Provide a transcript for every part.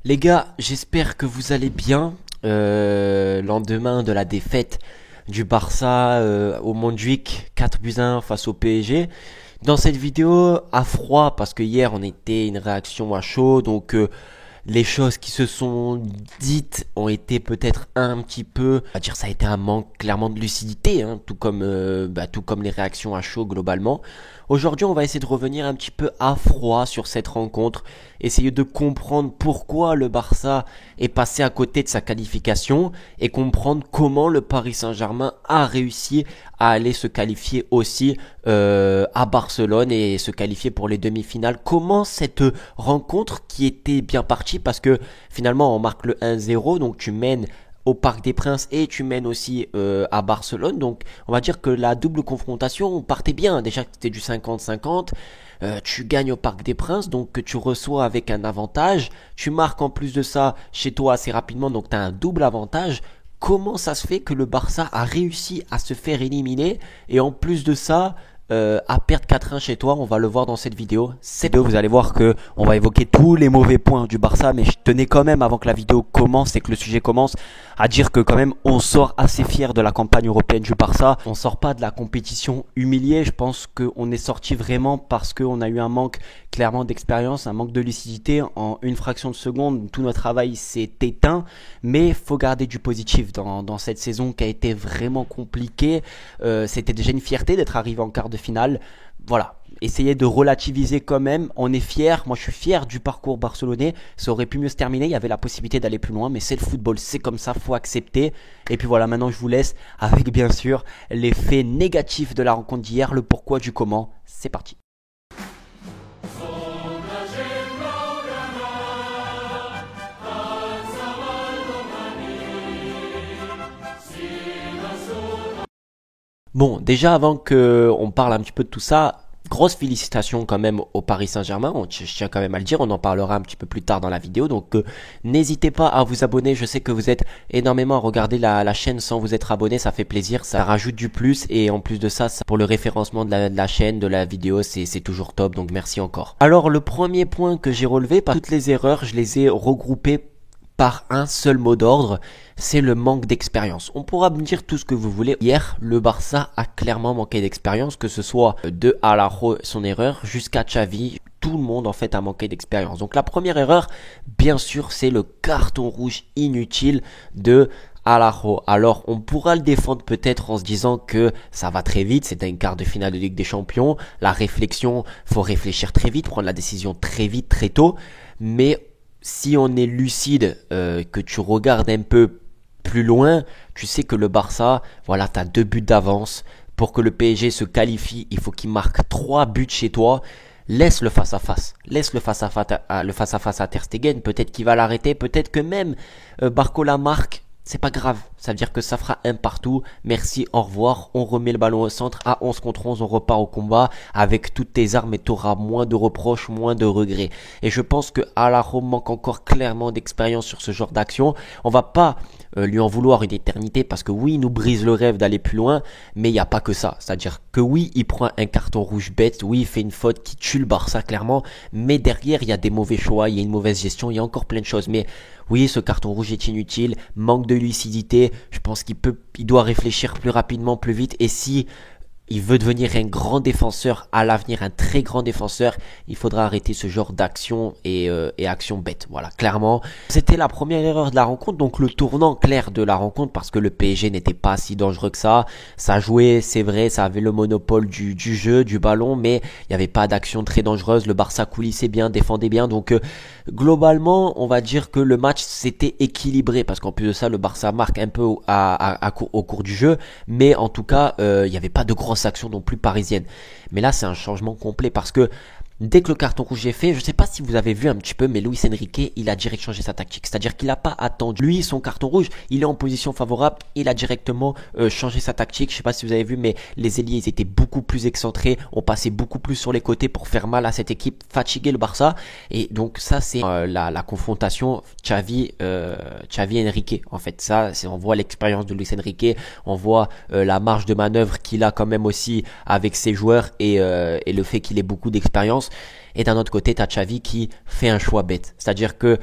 Les gars, j'espère que vous allez bien. Lendemain de la défaite du Barça au Montjuïc 4-1 face au PSG. Dans cette vidéo, à froid, parce que hier on était une réaction à chaud, donc les choses qui se sont dites ont été peut-être un petit peu, on va dire ça a été un manque clairement de lucidité, hein, tout comme les réactions à chaud globalement. Aujourd'hui, on va essayer de revenir un petit peu à froid sur cette rencontre, essayer de comprendre pourquoi le Barça est passé à côté de sa qualification et comprendre comment le Paris Saint-Germain a réussi à aller se qualifier aussi à Barcelone et se qualifier pour les demi-finales. Comment cette rencontre qui était bien partie, parce que finalement on marque le 1-0, donc tu mènes au Parc des Princes et tu mènes aussi à Barcelone, donc on va dire que la double confrontation partait bien. Déjà que c'était du 50-50, tu gagnes au Parc des Princes, donc que tu reçois avec un avantage, tu marques en plus de ça chez toi assez rapidement, donc tu as un double avantage. Comment ça se fait que le Barça a réussi à se faire éliminer et en plus de ça à perdre 4-1 chez toi? On va le voir dans cette vidéo. Vous allez voir que on va évoquer tous les mauvais points du Barça, mais je tenais quand même, avant que la vidéo commence et que le sujet commence, à dire que quand même on sort assez fier de la campagne européenne du Barça. On sort pas de la compétition humilié. Je pense qu'on est sorti vraiment parce qu'on a eu un manque clairement d'expérience, un manque de lucidité. En une fraction de seconde, tout notre travail s'est éteint, mais faut garder du positif dans cette saison qui a été vraiment compliquée. C'était déjà une fierté d'être arrivé en quart de finale. Voilà, essayez de relativiser quand même. On est fiers, moi je suis fier du parcours barcelonais. Ça aurait pu mieux se terminer, il y avait la possibilité d'aller plus loin, mais c'est le football, c'est comme ça, faut accepter. Et puis voilà, maintenant je vous laisse avec bien sûr les faits négatifs de la rencontre d'hier, le pourquoi du comment. C'est parti. Bon, déjà avant que on parle un petit peu de tout ça, grosse félicitations quand même au Paris Saint-Germain. Je tiens quand même à le dire, on en parlera un petit peu plus tard dans la vidéo. Donc n'hésitez pas à vous abonner. Je sais que vous êtes énormément à regarder la chaîne sans vous être abonné. Ça fait plaisir, ça rajoute du plus. Et en plus de ça, pour le référencement de la chaîne, de la vidéo, c'est toujours top. Donc merci encore. Alors le premier point que j'ai relevé, par toutes les erreurs, je les ai regroupées par un seul mot d'ordre, c'est le manque d'expérience. On pourra me dire tout ce que vous voulez. Hier, le Barça a clairement manqué d'expérience, que ce soit de Araujo, son erreur, jusqu'à Xavi. Tout le monde en fait a manqué d'expérience. Donc la première erreur, bien sûr, c'est le carton rouge inutile de Araujo. Alors on pourra le défendre peut-être en se disant que ça va très vite, c'est un quart de finale de Ligue des Champions, la réflexion, faut réfléchir très vite, prendre la décision très vite, très tôt, mais si on est lucide, que tu regardes un peu plus loin, tu sais que le Barça, voilà, t'as 2 buts d'avance. Pour que le PSG se qualifie, il faut qu'il marque 3 buts chez toi. Laisse le face à face. Laisse le face à face à Ter Stegen. Peut-être qu'il va l'arrêter. Peut-être que même Barcola marque. C'est pas grave, ça veut dire que ça fera un partout. Merci, au revoir, on remet le ballon au centre, à 11 contre 11, on repart au combat avec toutes tes armes et tu auras moins de reproches, moins de regrets. Et je pense que Araujo manque encore clairement d'expérience sur ce genre d'action. On va pas lui en vouloir une éternité parce que oui, il nous brise le rêve d'aller plus loin, mais il n'y a pas que ça. C'est-à-dire que oui, il prend un carton rouge bête, oui, il fait une faute qui tue le Barça clairement, mais derrière, il y a des mauvais choix, il y a une mauvaise gestion, il y a encore plein de choses. Mais oui, ce carton rouge est inutile, manque de lucidité, je pense il doit réfléchir plus rapidement, plus vite, et si il veut devenir un grand défenseur à l'avenir, un très grand défenseur, il faudra arrêter ce genre d'action et action bête. Voilà, clairement. C'était la première erreur de la rencontre, donc le tournant clair de la rencontre, parce que le PSG n'était pas si dangereux que ça. Ça jouait, c'est vrai, ça avait le monopole du jeu, du ballon, mais il n'y avait pas d'action très dangereuse. Le Barça coulissait bien, défendait bien, donc globalement, on va dire que le match s'était équilibré, parce qu'en plus de ça, le Barça marque un peu au cours du jeu, mais en tout cas, il n'y avait pas de grosse action non plus parisienne. Mais là, c'est un changement complet parce que dès que le carton rouge est fait, je ne sais pas si vous avez vu un petit peu, mais Luis Enrique, il a direct changé sa tactique. C'est-à-dire qu'il n'a pas attendu. Lui, son carton rouge, il est en position favorable, il a directement changé sa tactique. Je ne sais pas si vous avez vu, mais les ailiers, ils étaient beaucoup plus excentrés, on passait beaucoup plus sur les côtés pour faire mal à cette équipe, fatiguer le Barça. Et donc ça, c'est la confrontation Xavi-Enrique. En fait, ça, on voit l'expérience de Luis Enrique, on voit la marge de manœuvre qu'il a quand même aussi avec ses joueurs et le fait qu'il ait beaucoup d'expérience. Et d'un autre côté, t'as Xavi qui fait un choix bête. C'est-à-dire que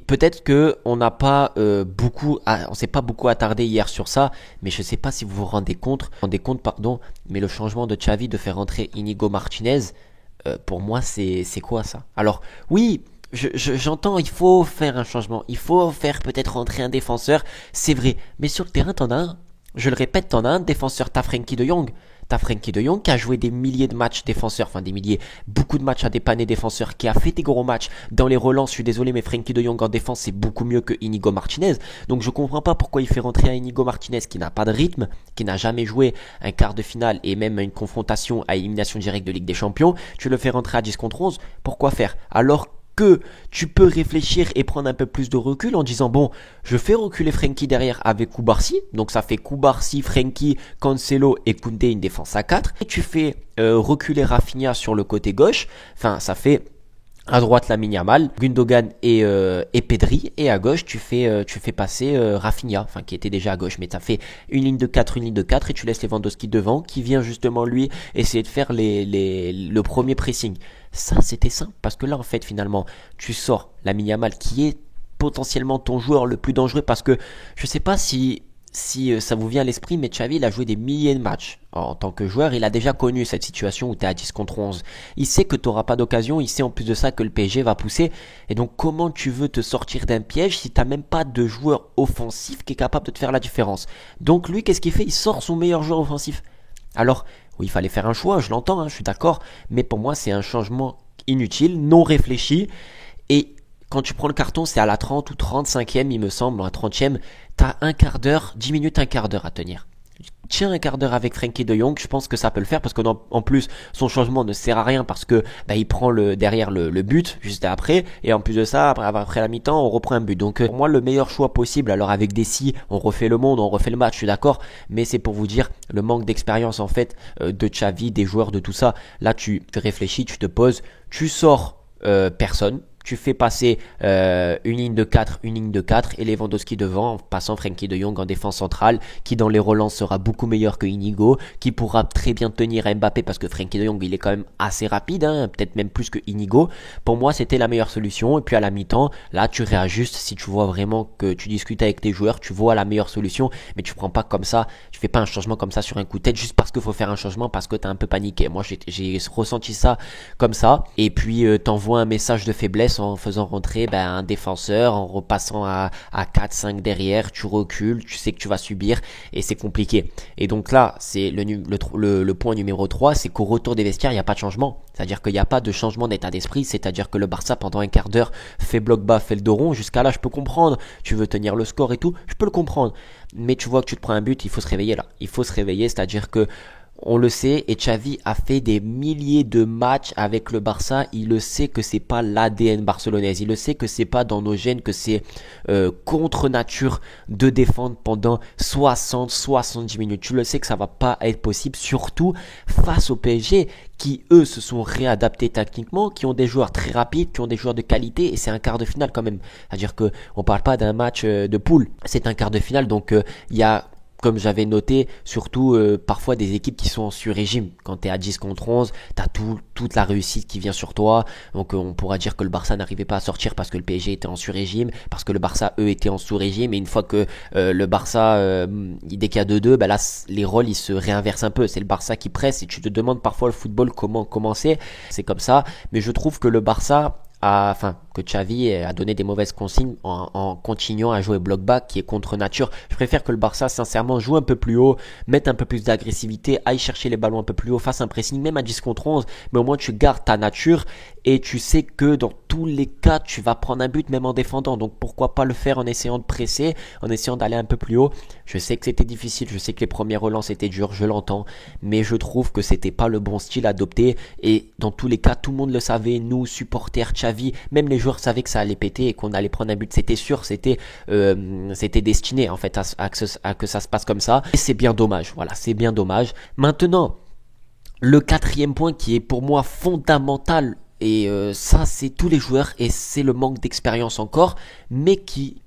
peut-être que on n'a pas on s'est pas beaucoup attardé hier sur ça, mais je sais pas si vous vous rendez compte, pardon, mais le changement de Xavi de faire entrer Inigo Martinez, pour moi, c'est quoi ça? Alors oui. J'entends, il faut faire un changement, il faut faire peut-être rentrer un défenseur, c'est vrai, mais sur le terrain, t'en as un. Je le répète, t'en as un défenseur, t'as Frenkie de Jong. T'as Frenkie de Jong qui a joué des milliers de matchs défenseurs, enfin des milliers, beaucoup de matchs à dépanner défenseurs, qui a fait des gros matchs dans les relances. Je suis désolé, mais Frenkie de Jong en défense, c'est beaucoup mieux que Inigo Martinez. Donc je comprends pas pourquoi il fait rentrer un Inigo Martinez qui n'a pas de rythme, qui n'a jamais joué un quart de finale et même une confrontation à élimination directe de Ligue des Champions. Tu le fais rentrer à 10 contre 11, pourquoi faire? Alors que tu peux réfléchir et prendre un peu plus de recul en disant bon, je fais reculer Frenkie derrière avec Koubarsi, donc ça fait Koubarsi, Frenkie, Cancelo et Koundé, une défense à 4, et tu fais reculer Rafinha sur le côté gauche, enfin ça fait à droite Lamine Yamal, Gundogan et Pedri, et à gauche tu fais passer Rafinha, enfin qui était déjà à gauche, mais ça fait une ligne de 4 et tu laisses Lewandowski devant qui vient justement lui essayer de faire le premier pressing. Ça c'était simple parce que là en fait finalement tu sors Lamine Yamal qui est potentiellement ton joueur le plus dangereux parce que je sais pas si ça vous vient à l'esprit, mais Xavi, il a joué des milliers de matchs. En tant que joueur, il a déjà connu cette situation où tu es à 10 contre 11. Il sait que tu n'auras pas d'occasion, il sait en plus de ça que le PSG va pousser. Et donc, comment tu veux te sortir d'un piège si tu n'as même pas de joueur offensif qui est capable de te faire la différence? Donc, lui, qu'est-ce qu'il fait? Il sort son meilleur joueur offensif. Alors, oui, il fallait faire un choix, je l'entends, hein, je suis d'accord. Mais pour moi, c'est un changement inutile, non réfléchi. Et quand tu prends le carton, c'est à la 30 ou 35e, il me semble, à la 30e, t'as un quart d'heure, 10 minutes, un quart d'heure à tenir. Tiens un quart d'heure avec Frenkie de Jong, je pense que ça peut le faire parce que en plus son changement ne sert à rien parce que il prend derrière le but juste après et en plus de ça après la mi-temps on reprend un but. Donc pour moi le meilleur choix possible, alors avec Dessy on refait le monde, on refait le match, je suis d'accord, mais c'est pour vous dire le manque d'expérience en fait de Xavi, des joueurs, de tout ça. Là tu te réfléchis, tu te poses, tu sors personne. Tu fais passer une ligne de 4 et Lewandowski devant en passant Frenkie de Jong en défense centrale qui dans les relances sera beaucoup meilleur que Inigo, qui pourra très bien tenir à Mbappé parce que Frenkie de Jong il est quand même assez rapide, hein, peut-être même plus que Inigo. Pour moi c'était la meilleure solution et puis à la mi-temps là tu réajustes si tu vois vraiment que tu discutes avec tes joueurs, tu vois la meilleure solution, mais tu prends pas comme ça, tu fais pas un changement comme ça sur un coup de tête juste parce qu'il faut faire un changement parce que t'as un peu paniqué. Moi j'ai ressenti ça comme ça et puis t'envoies un message de faiblesse en faisant rentrer un défenseur, en repassant à 4-5 derrière, tu recules, tu sais que tu vas subir et c'est compliqué. Et donc là, c'est le point numéro 3, c'est qu'au retour des vestiaires, il n'y a pas de changement. C'est-à-dire qu'il n'y a pas de changement d'état d'esprit, c'est-à-dire que le Barça pendant un quart d'heure fait bloc bas, fait le dos rond, jusqu'à là je peux comprendre, tu veux tenir le score et tout, je peux le comprendre. Mais tu vois que tu te prends un but, il faut se réveiller là. Il faut se réveiller, c'est-à-dire que on le sait, et Xavi a fait des milliers de matchs avec le Barça. Il le sait que c'est pas l'ADN barcelonaise. Il le sait que c'est pas dans nos gènes, que c'est contre nature de défendre pendant 60-70 minutes. Tu le sais que ça va pas être possible, surtout face au PSG qui eux se sont réadaptés tactiquement, qui ont des joueurs très rapides, qui ont des joueurs de qualité, et c'est un quart de finale quand même. C'est-à-dire que on parle pas d'un match de poule, c'est un quart de finale, donc il y a, comme j'avais noté, surtout parfois des équipes qui sont en sur-régime. Quand tu es à 10 contre 11, tu as toute la réussite qui vient sur toi. Donc on pourra dire que le Barça n'arrivait pas à sortir parce que le PSG était en sur-régime, parce que le Barça, eux, étaient en sous-régime. Et une fois que le Barça, dès qu'il y a 2-2, là, les rôles, ils se réinversent un peu. C'est le Barça qui presse et tu te demandes parfois le football comment commencer. C'est comme ça. Mais je trouve que le Barça que Xavi a donné des mauvaises consignes en continuant à jouer bloc bas qui est contre nature. Je préfère que le Barça sincèrement joue un peu plus haut, mette un peu plus d'agressivité, aille chercher les ballons un peu plus haut, fasse un pressing même à 10 contre 11, mais au moins tu gardes ta nature et tu sais que dans tous les cas tu vas prendre un but même en défendant. Donc pourquoi pas le faire en essayant de presser, en essayant d'aller un peu plus haut. Je sais que c'était difficile, je sais que les premières relances étaient dures, je l'entends, mais je trouve que c'était pas le bon style adopté et dans tous les cas tout le monde le savait, nous supporters, Xavi, même les joueurs savaient que ça allait péter et qu'on allait prendre un but, c'était sûr, c'était destiné en fait à que ça se passe comme ça et c'est bien dommage, voilà, c'est bien dommage. Maintenant, le quatrième point qui est pour moi fondamental, et ça c'est tous les joueurs et c'est le manque d'expérience encore, mais qui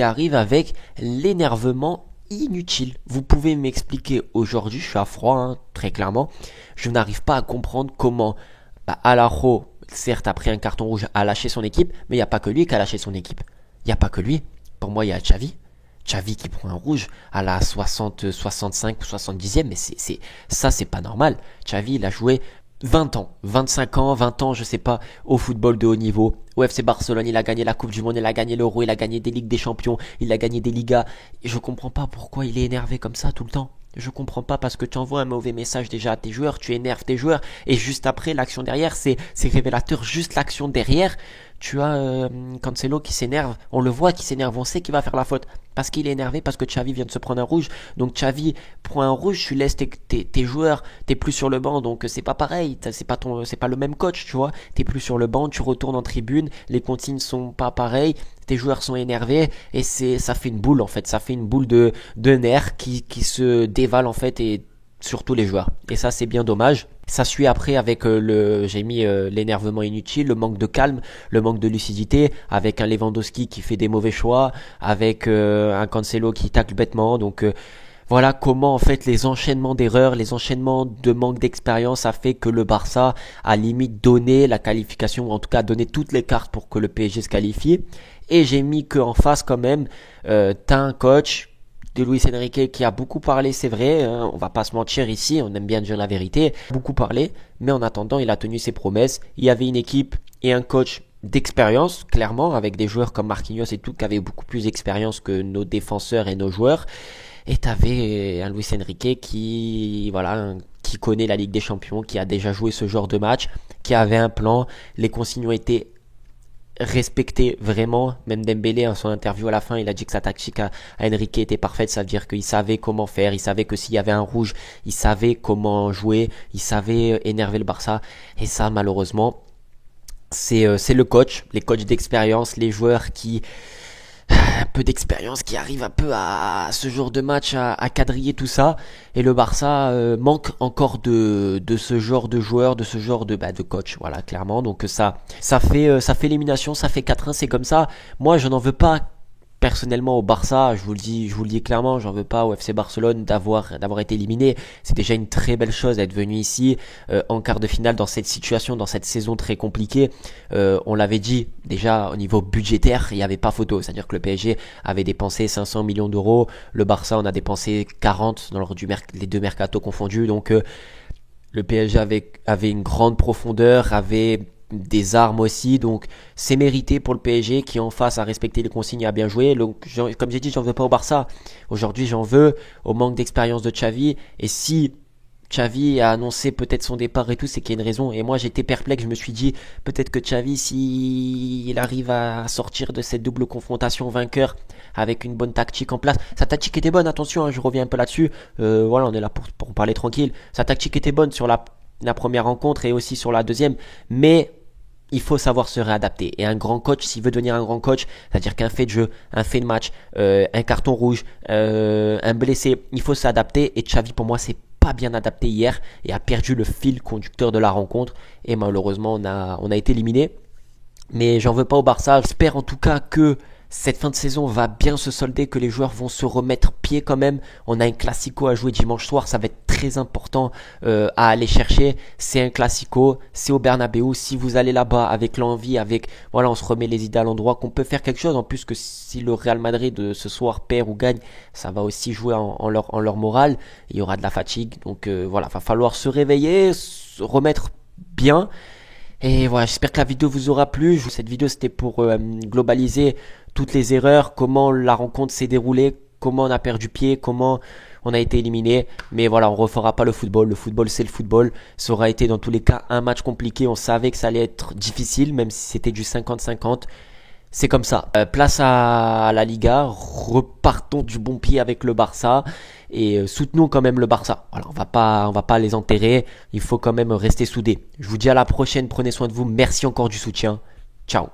arrive avec l'énervement inutile. Vous pouvez m'expliquer aujourd'hui, je suis à froid, hein, très clairement, je n'arrive pas à comprendre comment Araujo, certes après un carton rouge a lâché son équipe, mais il n'y a pas que lui qui a lâché son équipe. Il n'y a pas que lui. Pour moi, il y a Xavi. Xavi qui prend un rouge à la 60, 65 ou 70e, mais c'est pas normal. Xavi, il a joué 20 ans, 25 ans, 20 ans, je sais pas, au football de haut niveau. Au FC Barcelone, il a gagné la Coupe du Monde, il a gagné l'Euro, il a gagné des Ligues des Champions, il a gagné des Ligas. Et je comprends pas pourquoi il est énervé comme ça tout le temps. Je comprends pas parce que tu envoies un mauvais message déjà à tes joueurs, tu énerves tes joueurs et juste après l'action derrière, c'est révélateur. Juste l'action derrière, tu as Cancelo qui s'énerve, on le voit qui s'énerve, on sait qu'il va faire la faute parce qu'il est énervé parce que Xavi vient de se prendre un rouge. Donc Xavi prend un rouge, tu laisses tes joueurs, t'es plus sur le banc, donc c'est pas pareil, c'est pas le même coach, tu vois. T'es plus sur le banc, tu retournes en tribune, les consignes sont pas pareilles, tes joueurs sont énervés et ça fait une boule en fait, ça fait une boule de nerfs qui se dévale en fait et surtout les joueurs. Et ça c'est bien dommage. Ça suit après avec j'ai mis l'énervement inutile, le manque de calme, le manque de lucidité, avec un Lewandowski qui fait des mauvais choix, avec un Cancelo qui tacle bêtement. Donc voilà comment en fait les enchaînements d'erreurs, les enchaînements de manque d'expérience a fait que le Barça a limite donné la qualification, ou en tout cas donné toutes les cartes pour que le PSG se qualifie. Et j'ai mis qu'en face quand même, t'as un coach de Luis Enrique qui a beaucoup parlé, c'est vrai, hein, on va pas se mentir ici, on aime bien dire la vérité, beaucoup parlé, mais en attendant il a tenu ses promesses. Il y avait une équipe et un coach d'expérience, clairement, avec des joueurs comme Marquinhos et tout, qui avaient beaucoup plus d'expérience que nos défenseurs et nos joueurs. Et t'avais un Luis Enrique qui, voilà, qui connaît la Ligue des Champions, qui a déjà joué ce genre de match, qui avait un plan, les consignes ont été respectées vraiment. Même Dembélé, en son interview à la fin, il a dit que sa tactique à Enrique était parfaite, ça veut dire qu'il savait comment faire, il savait que s'il y avait un rouge, il savait comment jouer, il savait énerver le Barça, et ça malheureusement, c'est le coach, les coachs d'expérience, les joueurs qui un peu d'expérience qui arrive un peu à ce genre de match à quadriller tout ça, et le Barça manque encore de ce genre de joueur, de ce genre de coach, voilà, clairement. Donc ça fait élimination, ça fait 4-1, c'est comme ça. Moi je n'en veux pas personnellement au Barça, je vous le dis clairement, j'en veux pas au FC Barcelone d'avoir été éliminé. C'est déjà une très belle chose d'être venu ici en quart de finale dans cette situation, dans cette saison très compliquée. On l'avait dit déjà au niveau budgétaire, il n'y avait pas photo, c'est-à-dire que le PSG avait dépensé 500 millions d'euros, le Barça en a dépensé 40 dans les deux mercatos confondus. Donc le PSG avait une grande profondeur, avait des armes aussi, donc c'est mérité pour le PSG qui en face a respecté les consignes et a bien joué. Donc comme j'ai dit, j'en veux pas au Barça. Aujourd'hui j'en veux au manque d'expérience de Xavi, et si Xavi a annoncé peut-être son départ et tout, c'est qu'il y a une raison. Et moi j'étais perplexe, je me suis dit peut-être que Xavi, s'il arrive à sortir de cette double confrontation vainqueur avec une bonne tactique en place, sa tactique était bonne, attention, hein, je reviens un peu là-dessus, voilà, on est là pour parler tranquille. Sa tactique était bonne sur la première rencontre et aussi sur la deuxième, mais il faut savoir se réadapter. Et un grand coach, s'il veut devenir un grand coach, c'est-à-dire qu'un fait de jeu, un fait de match, un carton rouge, un blessé, il faut s'adapter. Et Xavi, pour moi, c'est pas bien adapté hier et a perdu le fil conducteur de la rencontre. Et malheureusement, on a été éliminé. Mais j'en veux pas au Barça. J'espère en tout cas que cette fin de saison va bien se solder, que les joueurs vont se remettre pied quand même. On a un classico à jouer dimanche soir, ça va être très important à aller chercher. C'est un classico, c'est au Bernabeu. Si vous allez là-bas avec l'envie, voilà, on se remet les idées à l'endroit, qu'on peut faire quelque chose. En plus que si le Real Madrid ce soir perd ou gagne, ça va aussi jouer en leur morale. Il y aura de la fatigue, donc voilà, va falloir se réveiller, se remettre bien. Et voilà, j'espère que la vidéo vous aura plu. Cette vidéo c'était pour globaliser toutes les erreurs, comment la rencontre s'est déroulée, comment on a perdu pied, comment on a été éliminé. Mais voilà, on refera pas le football. Le football c'est le football. Ça aura été dans tous les cas un match compliqué. On savait que ça allait être difficile, même si c'était du 50-50. C'est comme ça. Place à la Liga. Repartons du bon pied avec le Barça. Et soutenons quand même le Barça. Voilà, on va pas les enterrer. Il faut quand même rester soudés. Je vous dis à la prochaine. Prenez soin de vous. Merci encore du soutien. Ciao.